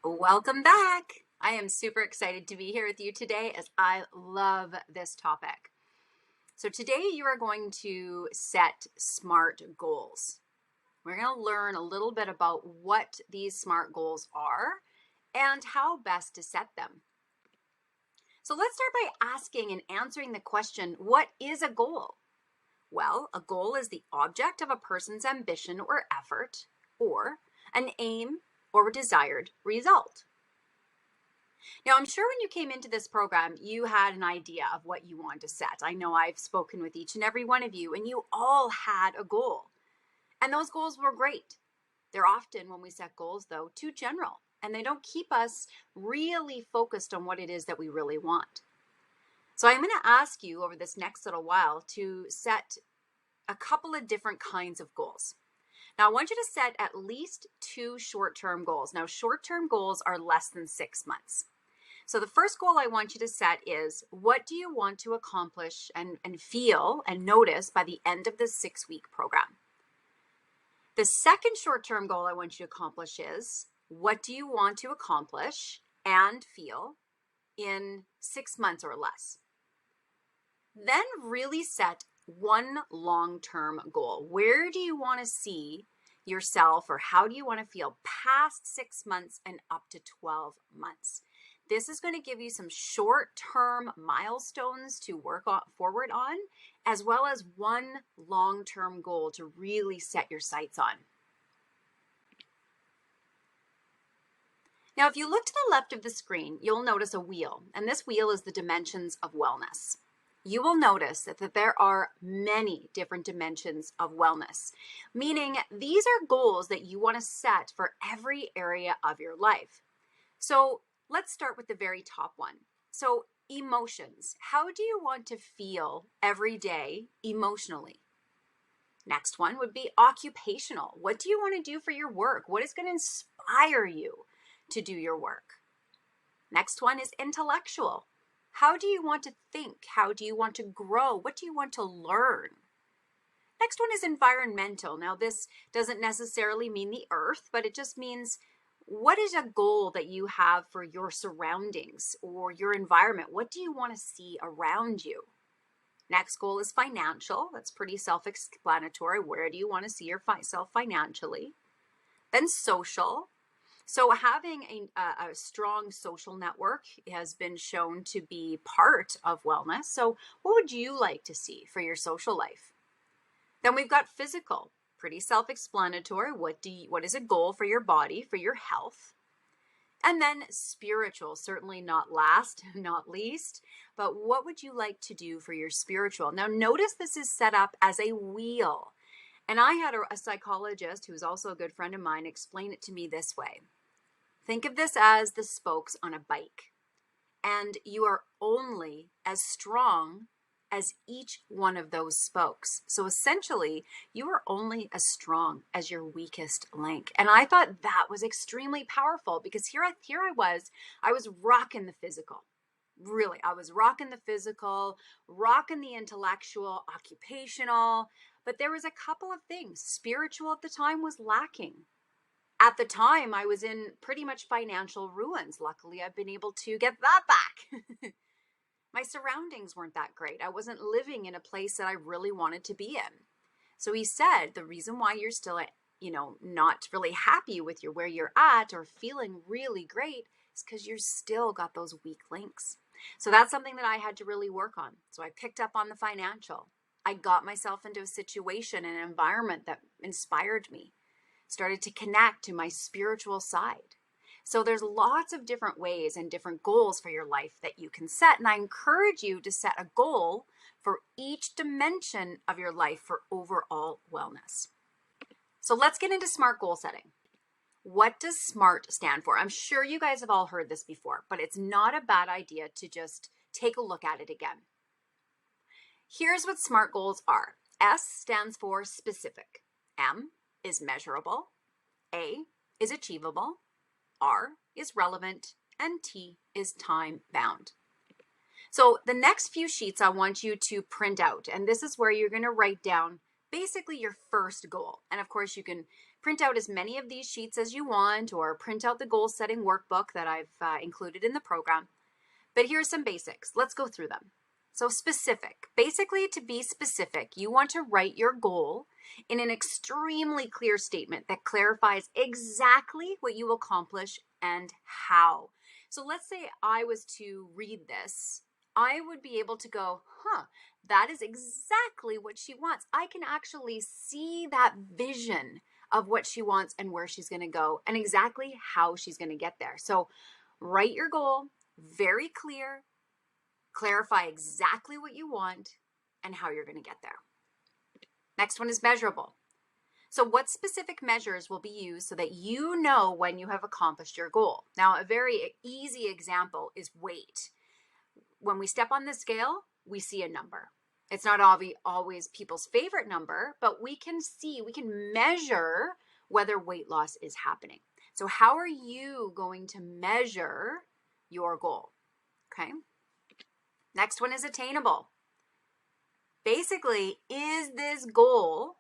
Welcome back. I am super excited to be here with you today as I love this topic. So today you are going to set SMART goals. We're going to learn a little bit about what these SMART goals are and how best to set them. So let's start by asking and answering the question, what is a goal? Well, a goal is the object of a person's ambition or effort, or an aim or desired result. Now, I'm sure when you came into this program, you had an idea of what you wanted to set. I know I've spoken with each and every one of you, and you all had a goal. And those goals were great. They're often, when we set goals, though, too general, and they don't keep us really focused on what it is that we really want. So I'm going to ask you over this next little while to set a couple of different kinds of goals. Now, I want you to set at least 2 short-term goals. Now, short-term goals are less than 6 months. So the first goal I want you to set is, what do you want to accomplish and feel and notice by the end of this 6-week program? The second short-term goal I want you to accomplish is, what do you want to accomplish and feel in 6 months or less? Then really set one long-term goal. Where do you want to see yourself, or how do you want to feel past 6 months and up to 12 months? This is going to give you some short-term milestones to work forward on, as well as one long-term goal to really set your sights on. Now, if you look to the left of the screen, you'll notice a wheel, and this wheel is the dimensions of wellness. You will notice that there are many different dimensions of wellness, meaning these are goals that you want to set for every area of your life. So let's start with the very top one. So emotions. How do you want to feel every day emotionally? Next one would be occupational. What do you want to do for your work? What is going to inspire you to do your work? Next one is intellectual. How do you want to think? How do you want to grow? What do you want to learn? Next one is environmental. Now, this doesn't necessarily mean the earth, but it just means, what is a goal that you have for your surroundings or your environment? What do you want to see around you? Next goal is financial. That's pretty self-explanatory. Where do you want to see yourself financially? Then social. So having a strong social network has been shown to be part of wellness. So what would you like to see for your social life? Then we've got physical, pretty self-explanatory. What is a goal for your body, for your health? And then spiritual, certainly not last, not least, but what would you like to do for your spiritual? Now notice this is set up as a wheel. And I had a psychologist who's also a good friend of mine explain it to me this way. Think of this as the spokes on a bike, and you are only as strong as each one of those spokes. So essentially, you are only as strong as your weakest link. And I thought that was extremely powerful, because here I was rocking the physical. Really, I was rocking the physical, rocking the intellectual, occupational, but there was a couple of things. Spiritual at the time was lacking. At the time, I was in pretty much financial ruins. Luckily, I've been able to get that back. My surroundings weren't that great. I wasn't living in a place that I really wanted to be in. So he said, the reason why you're still, not really happy with where you're at or feeling really great is because you're still got those weak links. So that's something that I had to really work on. So I picked up on the financial. I got myself into a situation, an environment that inspired me. Started to connect to my spiritual side. So there's lots of different ways and different goals for your life that you can set. And I encourage you to set a goal for each dimension of your life for overall wellness. So let's get into SMART goal setting. What does SMART stand for? I'm sure you guys have all heard this before, but it's not a bad idea to just take a look at it again. Here's what SMART goals are. S stands for specific. M is measurable, A is achievable, R is relevant, and T is time bound. So the next few sheets I want you to print out, and this is where you're going to write down basically your first goal. And of course you can Print out as many of these sheets as you want, or print out the goal setting workbook that I've included in the program. But here's some basics. Let's go through them. So specific. Basically, to be specific, you want to write your goal in an extremely clear statement that clarifies exactly what you accomplish and how. So let's say I was to read this. I would be able to go, that is exactly what she wants. I can actually see that vision of what she wants and where she's going to go and exactly how she's going to get there. So write your goal, very clear, clarify exactly what you want and how you're going to get there. Next one is measurable. So what specific measures will be used so that you know when you have accomplished your goal? Now, a very easy example is weight. When we step on the scale, we see a number. It's not always people's favorite number, but we can measure whether weight loss is happening. So how are you going to measure your goal? Okay. Next one is attainable. Basically, is this goal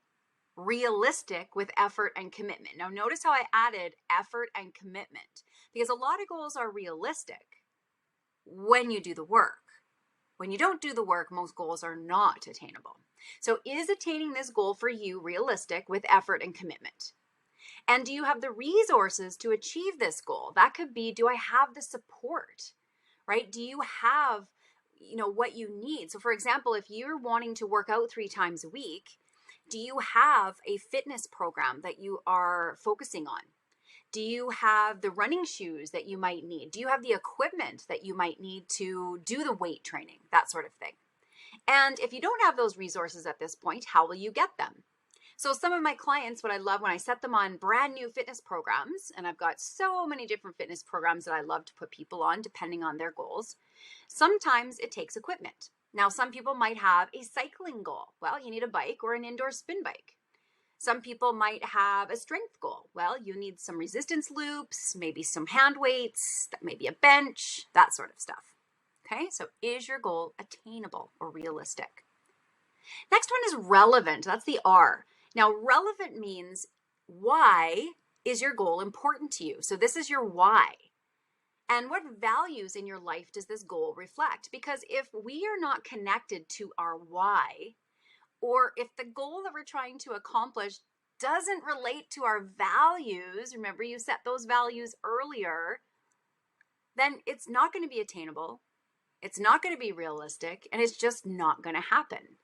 realistic with effort and commitment? Now, notice how I added effort and commitment, because a lot of goals are realistic when you do the work. When you don't do the work, most goals are not attainable. So is attaining this goal for you realistic with effort and commitment? And do you have the resources to achieve this goal? That could be, do I have the support, right? Do you have, what you need? So for example, if you're wanting to work out 3 times a week, do you have a fitness program that you are focusing on? Do you have the running shoes that you might need? Do you have the equipment that you might need to do the weight training? That sort of thing. And if you don't have those resources at this point, how will you get them? So some of my clients, what I love when I set them on brand new fitness programs, and I've got so many different fitness programs that I love to put people on depending on their goals, sometimes it takes equipment. Now, some people might have a cycling goal. Well, you need a bike or an indoor spin bike. Some people might have a strength goal. Well, you need some resistance loops, maybe some hand weights, maybe a bench, that sort of stuff. Okay, so is your goal attainable or realistic? Next one is relevant. That's the R. Now, relevant means why is your goal important to you? So this is your why. And what values in your life does this goal reflect? Because if we are not connected to our why, or if the goal that we're trying to accomplish doesn't relate to our values, remember you set those values earlier, then it's not going to be attainable, it's not going to be realistic, and it's just not going to happen.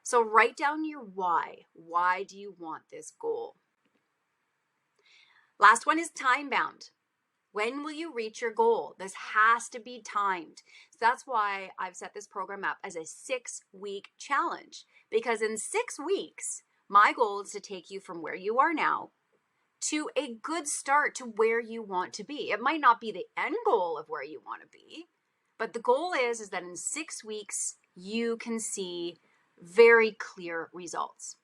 So write down your why. Why do you want this goal? Last one is time bound. When will you reach your goal? This has to be timed. So that's why I've set this program up as a 6-week challenge, because in 6 weeks, my goal is to take you from where you are now to a good start to where you want to be. It might not be the end goal of where you want to be, but the goal is that in 6 weeks, you can see very clear results.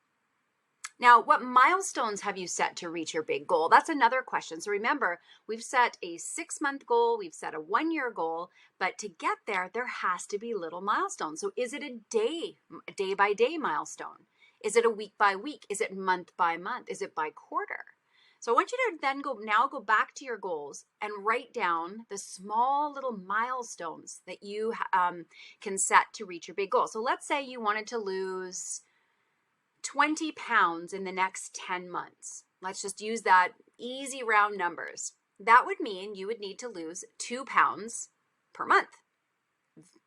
Now, what milestones have you set to reach your big goal? That's another question. So remember, we've set a 6-month goal, we've set a 1-year goal, but to get there, there has to be little milestones. So is it a day-by-day milestone? Is it a week-by-week? Is it month-by-month? Is it by quarter? So I want you to then go back to your goals and write down the small little milestones that you can set to reach your big goal. So let's say you wanted to lose 20 pounds in the next 10 months. Let's just use that easy round numbers. That would mean you would need to lose 2 pounds per month.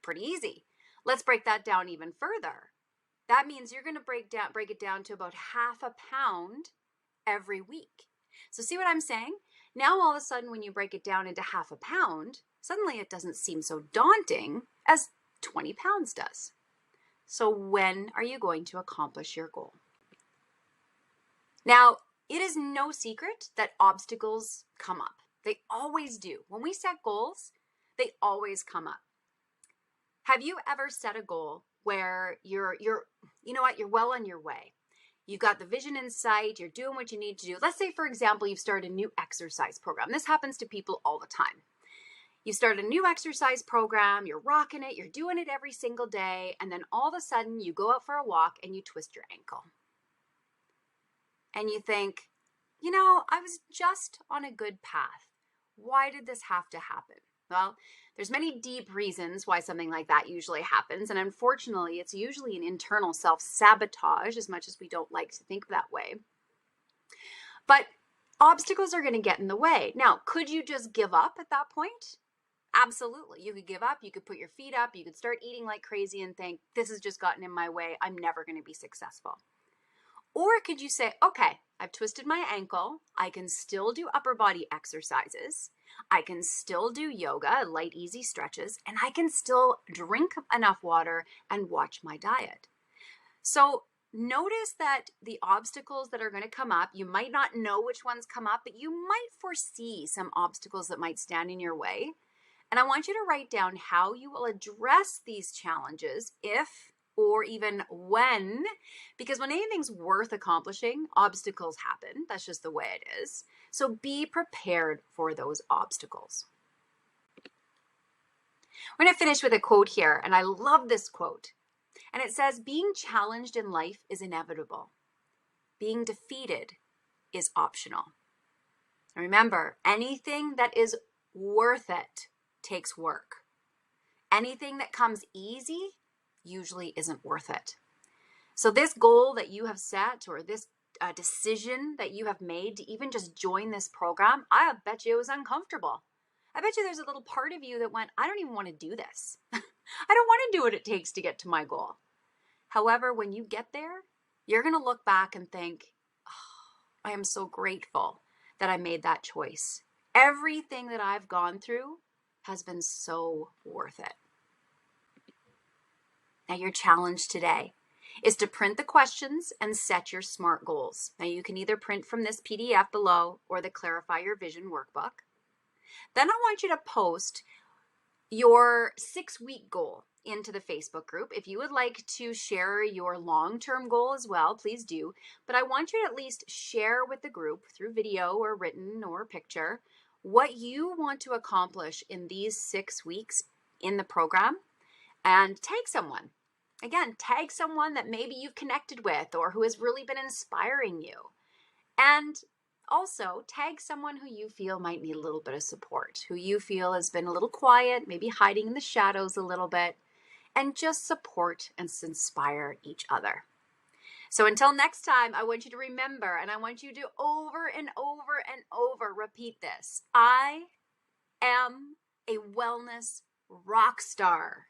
Pretty easy. Let's break that down even further. That means you're going to break it down to about half a pound every week. So see what I'm saying? Now all of a sudden when you break it down into half a pound, suddenly it doesn't seem so daunting as 20 pounds does. So when are you going to accomplish your goal? Now, it is no secret that obstacles come up. They always do. When we set goals, they always come up. Have you ever set a goal where you're well on your way? You've got the vision in sight, you're doing what you need to do. Let's say, for example, you've started a new exercise program. This happens to people all the time. You start a new exercise program, you're rocking it, you're doing it every single day, and then all of a sudden you go out for a walk and you twist your ankle. And you think, I was just on a good path. Why did this have to happen? Well, there's many deep reasons why something like that usually happens. And unfortunately, it's usually an internal self-sabotage, as much as we don't like to think that way. But obstacles are going to get in the way. Now, could you just give up at that point? Absolutely. You could give up. You could put your feet up. You could start eating like crazy and think, this has just gotten in my way. I'm never going to be successful. Or could you say, okay, I've twisted my ankle. I can still do upper body exercises. I can still do yoga, light, easy stretches, and I can still drink enough water and watch my diet. So notice that the obstacles that are going to come up, you might not know which ones come up, but you might foresee some obstacles that might stand in your way. And I want you to write down how you will address these challenges if or even when, because when anything's worth accomplishing, obstacles happen. That's just the way it is. So be prepared for those obstacles. We're going to finish with a quote here, and I love this quote. And it says, being challenged in life is inevitable. Being defeated is optional. And remember, anything that is worth it takes work. Anything that comes easy usually isn't worth it. So this goal that you have set, or this decision that you have made to even just join this program, I bet you it was uncomfortable. I bet you there's a little part of you that went, I don't even want to do this. I don't want to do what it takes to get to my goal. However, when you get there, you're going to look back and think, oh, I am so grateful that I made that choice. Everything that I've gone through has been so worth it. Now, your challenge today is to print the questions and set your SMART goals. Now, you can either print from this PDF below or the Clarify Your Vision workbook. Then I want you to post your 6-week goal into the Facebook group. If you would like to share your long-term goal as well, please do. But I want you to at least share with the group through video or written or picture what you want to accomplish in these 6 weeks in the program, and tag someone. Again, tag someone that maybe you've connected with or who has really been inspiring you. And also tag someone who you feel might need a little bit of support, who you feel has been a little quiet, maybe hiding in the shadows a little bit, and just support and inspire each other. So until next time, I want you to remember, and I want you to over and over and over repeat this. I am a wellness rock star.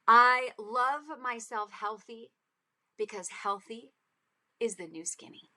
I love myself healthy because healthy is the new skinny.